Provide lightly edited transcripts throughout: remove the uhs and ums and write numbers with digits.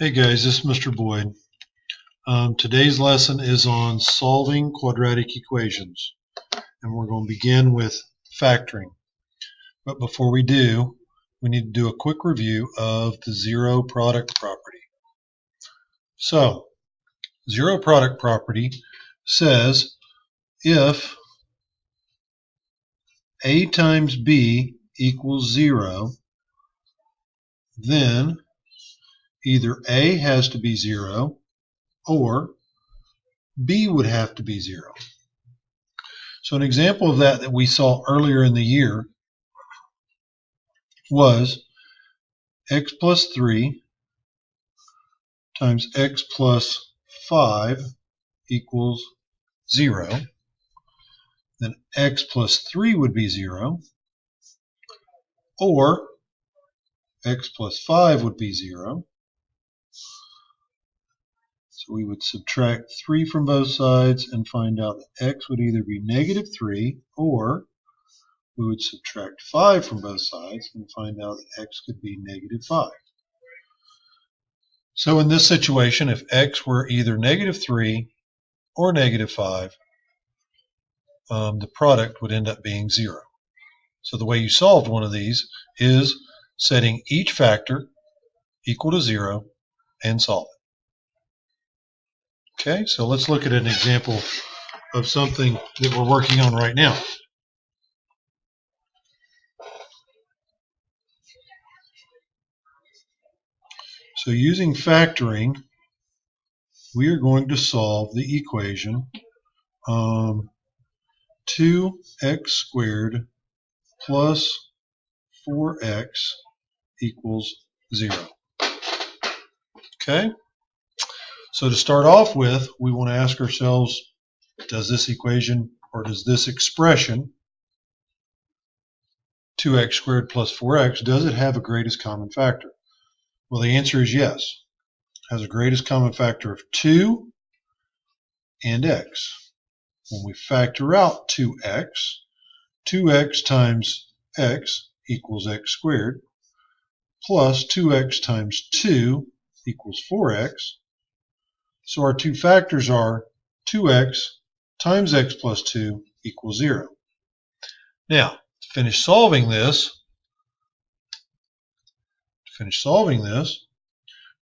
Hey guys, this is Mr. Boyd. Today's lesson is on solving quadratic equations, and we're going to begin with factoring. But before we do, we need to do a quick review of the zero product property. So, zero product property says if A times B equals 0, then either A has to be 0 or B would have to be 0. So an example of that we saw earlier in the year was x plus 3 times x plus 5 equals 0. Then x plus 3 would be 0, or x plus 5 would be 0. So we would subtract 3 from both sides and find out that x would either be negative 3, or we would subtract 5 from both sides and find out that x could be negative 5. So in this situation, if x were either negative 3 or negative 5, the product would end up being 0. So the way you solved one of these is setting each factor equal to 0 and solve it. Okay, so let's look at an example of something that we're working on right now. So using factoring, we are going to solve the equation 2x squared plus 4x equals 0. Okay? So to start off with, we want to ask ourselves, does this equation, or does this expression, 2x squared plus 4x, does it have a greatest common factor? Well, the answer is yes. It has a greatest common factor of 2 and x. When we factor out 2x times x equals x squared, plus 2x times 2 equals 4x. So our two factors are 2x times x plus 2 equals 0. Now, to finish solving this,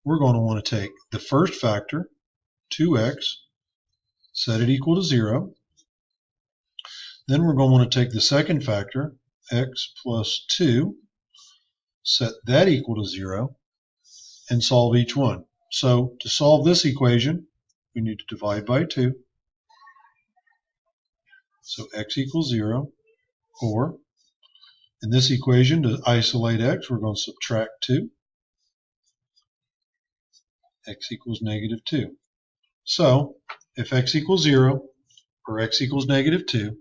we're going to want to take the first factor, 2x, set it equal to 0. Then we're going to want to take the second factor, x plus 2, set that equal to 0, and solve each one. So to solve this equation, we need to divide by 2. So x equals 0, or in this equation, to isolate x, we're going to subtract 2. X equals negative 2. So if x equals 0 or x equals negative 2,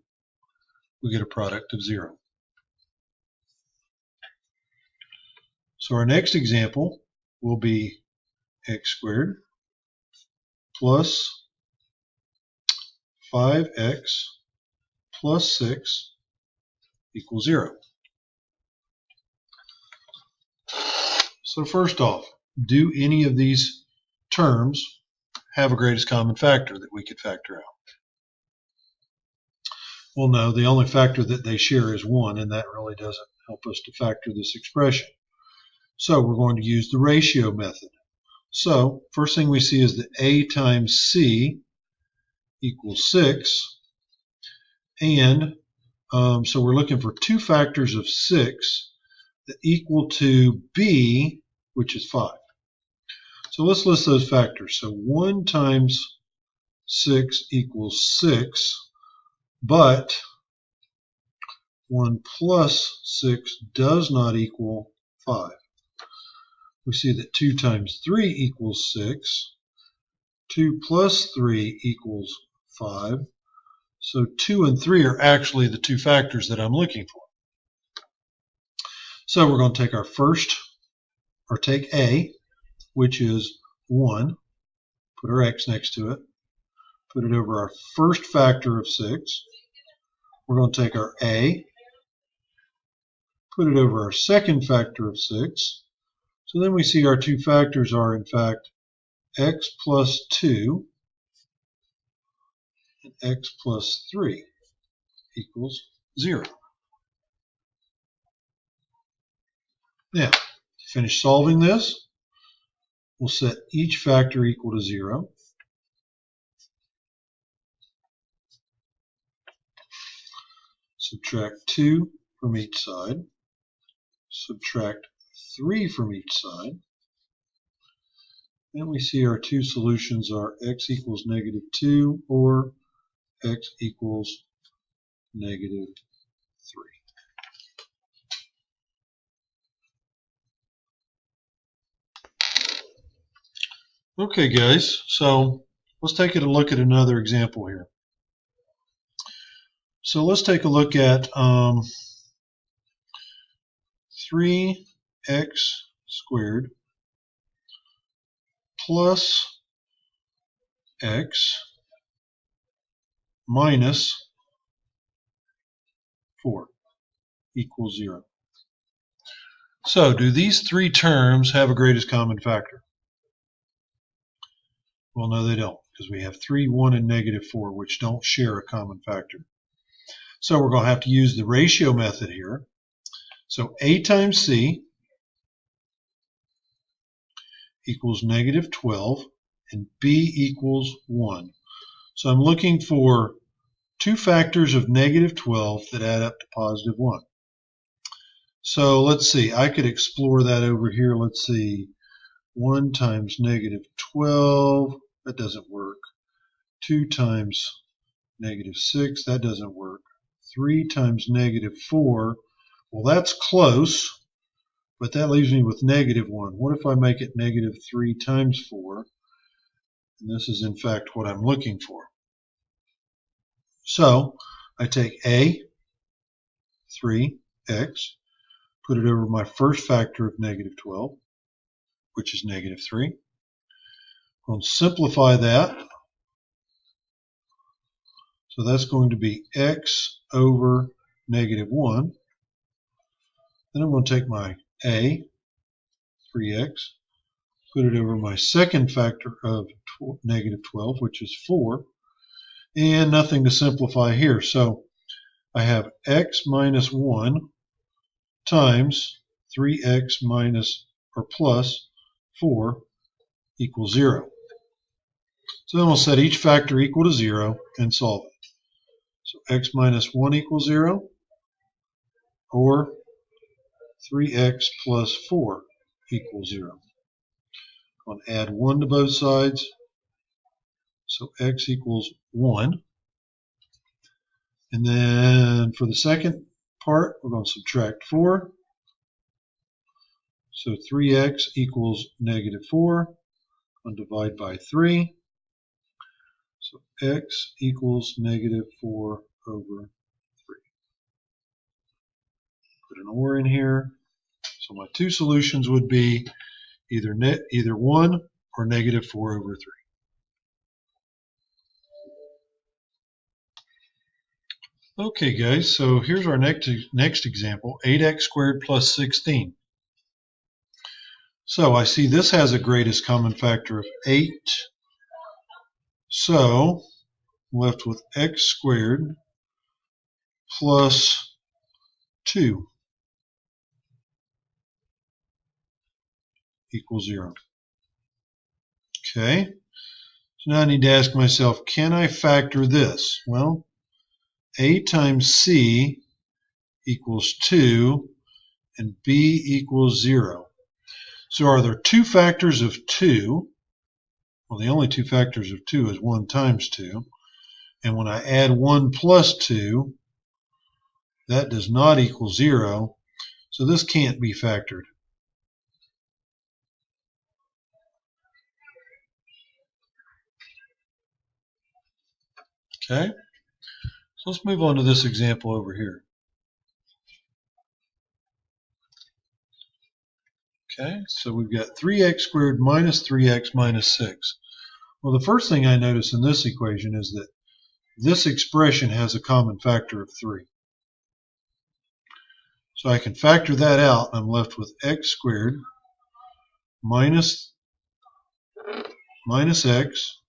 we get a product of 0. So our next example will be x squared plus 5x plus 6 equals 0. So first off, do any of these terms have a greatest common factor that we could factor out? Well, no, the only factor that they share is 1, and that really doesn't help us to factor this expression. So we're going to use the ratio method. So first thing we see is that A times C equals 6, and so we're looking for two factors of 6 that equal to B, which is 5. So let's list those factors. So 1 times 6 equals 6, but 1 plus 6 does not equal 5. We see that 2 times 3 equals 6. 2 plus 3 equals 5. So 2 and 3 are actually the two factors that I'm looking for. So we're going to take our first, or take A, which is 1, put our x next to it, put it over our first factor of 6. We're going to take our A, put it over our second factor of 6, So then we see our two factors are, in fact, x plus 2 and x plus 3 equals 0. Now, to finish solving this, we'll set each factor equal to 0. Subtract 2 from each side. Subtract 3 from each side. And we see our two solutions are x equals negative 2 or x equals negative 3. Okay, guys, so let's take a look at another example here. So let's take a look at 3x squared plus x minus 4 equals 0. So do these three terms have a greatest common factor? Well, no, they don't, because we have 3, 1, and negative 4, which don't share a common factor. So we're going to have to use the ratio method here. So a times c equals negative 12, and b equals 1. So I'm looking for two factors of negative 12 that add up to positive 1. So let's see, I could explore that over here. Let's see, 1 times negative 12, that doesn't work. 2 times negative 6, that doesn't work. 3 times negative 4, well, that's close, but that leaves me with negative 1. What if I make it negative 3 times 4? And this is, in fact, what I'm looking for. So I take a, 3x, put it over my first factor of negative 12, which is negative 3. I'll simplify that. So that's going to be x over negative 1. Then I'm going to take my a, 3x, put it over my second factor of negative 12, which is 4, and nothing to simplify here. So I have x minus 1 times 3x minus or plus 4 equals 0. So then we'll set each factor equal to 0 and solve it. So x minus 1 equals 0, or 3x plus 4 equals 0. I'm going to add 1 to both sides, so x equals 1. And then for the second part, we're going to subtract 4. So 3x equals negative 4. I'm going to divide by 3. So x equals negative 4 over 3. Put an or in here. So my two solutions would be either 1 or negative 4 over 3. Okay, guys, so here's our next example, 8x squared plus 16. So I see this has a greatest common factor of 8. So I'm left with x squared plus 2 equals 0. Okay, so now I need to ask myself, can I factor this? Well, a times c equals 2 and b equals 0. So are there two factors of 2? Well, the only two factors of 2 is 1 times 2. And when I add 1 plus 2, that does not equal 0. So this can't be factored. Okay, so let's move on to this example over here. Okay, so we've got 3x squared minus 3x minus 6. Well, the first thing I notice in this equation is that this expression has a common factor of 3. So I can factor that out, and I'm left with x squared minus x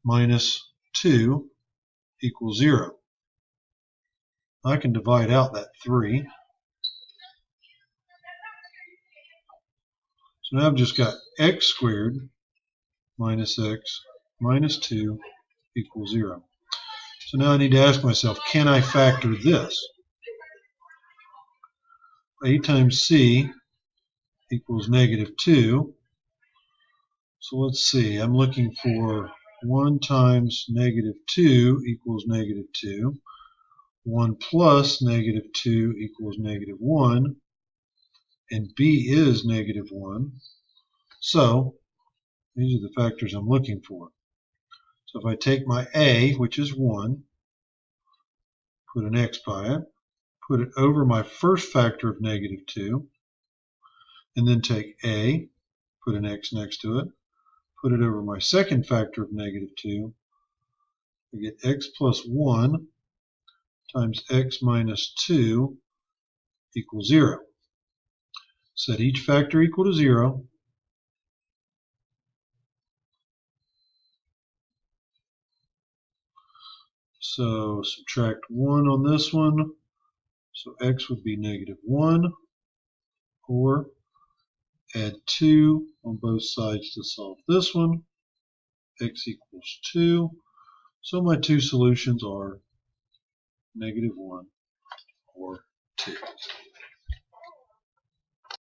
minus 2 equals 0. I can divide out that 3. So now I've just got x squared minus x minus 2 equals 0. So now I need to ask myself, can I factor this? A times c equals negative 2. So let's see, I'm looking for 1 times negative 2 equals negative 2. 1 plus negative 2 equals negative 1. And b is negative 1. So these are the factors I'm looking for. So if I take my a, which is 1, put an x by it, put it over my first factor of negative 2, and then take a, put an x next to it, put it over my second factor of negative 2, I get x plus 1 times x minus 2 equals 0. Set each factor equal to 0. So subtract 1 on this one. So x would be negative 1. Or add 2 on both sides to solve this one. X equals 2. So my two solutions are negative 1 or 2.